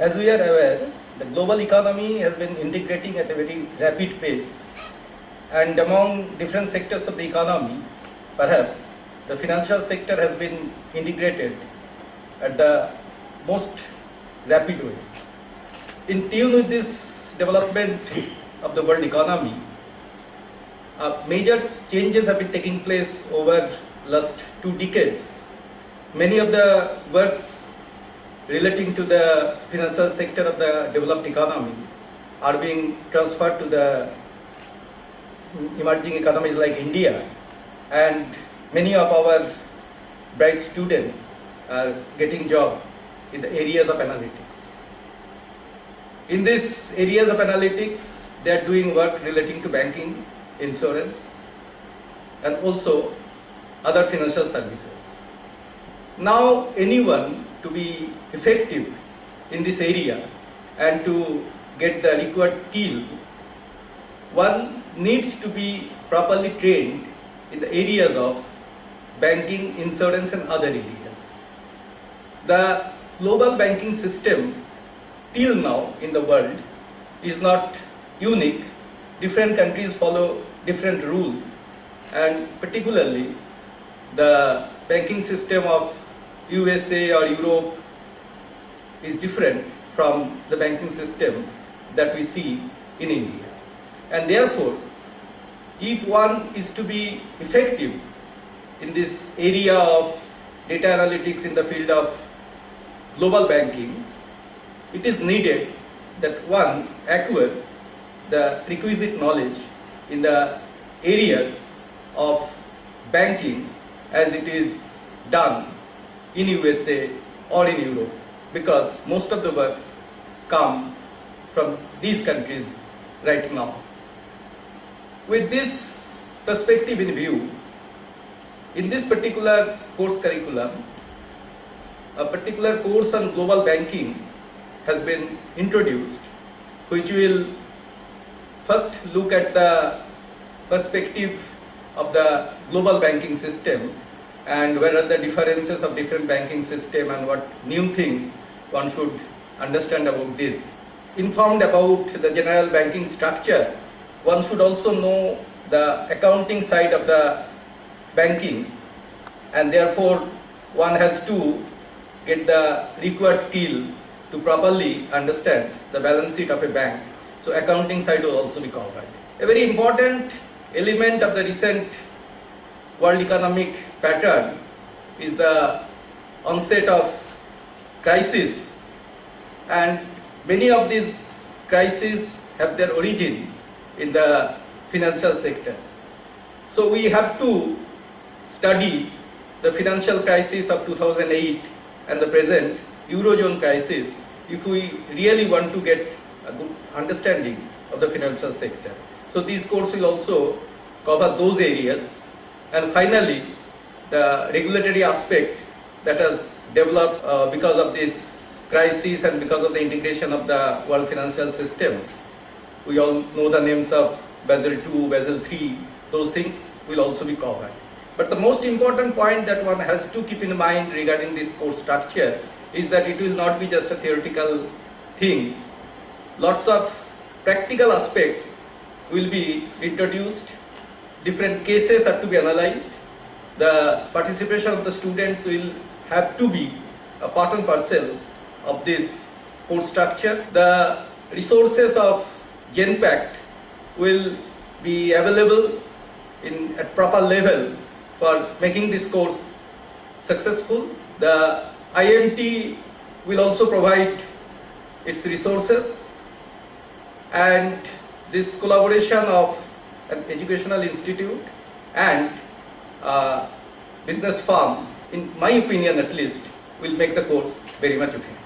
As we are aware, the global economy has been integrating at a very rapid pace, and among different sectors of the economy, perhaps the financial sector has been integrated at the most rapid way. In tune with this development of the world economy, major changes have been taking place over last 2 decades. Many of the works relating to the financial sector of the developed economy are being transferred to the emerging economies like India, and many of our bright students are getting job in the areas of analytics. In these areas of analytics, they are doing work relating to banking, insurance, and also other financial services. Now, anyone to be effective in this area and to get the required skill, one needs to be properly trained in the areas of banking, insurance, and other areas. The global banking system till now in the world is not unique. Different countries follow different rules, and particularly the banking system of USA or Europe is different from the banking system that we see in India. And therefore, if one is to be effective in this area of data analytics in the field of global banking, it is needed that one acquires the requisite knowledge in the areas of banking as it is done in USA or in Europe, because most of the works come from these countries right now. With this perspective in view, in this particular course curriculum, a particular course on global banking has been introduced, which will first look at the perspective of the global banking system and what are the differences of different banking system and what new things one should understand about this. Informed about the general banking structure, one should also know the accounting side of the banking, and therefore one has to get the required skill to properly understand the balance sheet of a bank. So accounting side will also be covered. A very important element of the recent world economic pattern is the onset of crisis, and many of these crises have their origin in the financial sector. So we have to study the financial crisis of 2008 and the present Eurozone crisis if we really want to get a good understanding of the financial sector. So this course will also cover those areas. And finally, the regulatory aspect that has developed because of this crisis and because of the integration of the world financial system. We all know the names of Basel II, Basel III, those things will also be covered. But the most important point that one has to keep in mind regarding this course structure is that it will not be just a theoretical thing. Lots of practical aspects will be introduced. Different cases have to be analyzed. The participation of the students will have to be a part and parcel of this course structure. The resources of GenPact will be available at proper level for making this course successful. The IMT will also provide its resources, and this collaboration of an educational institute and business firm, in my opinion at least, will make the course very much effective.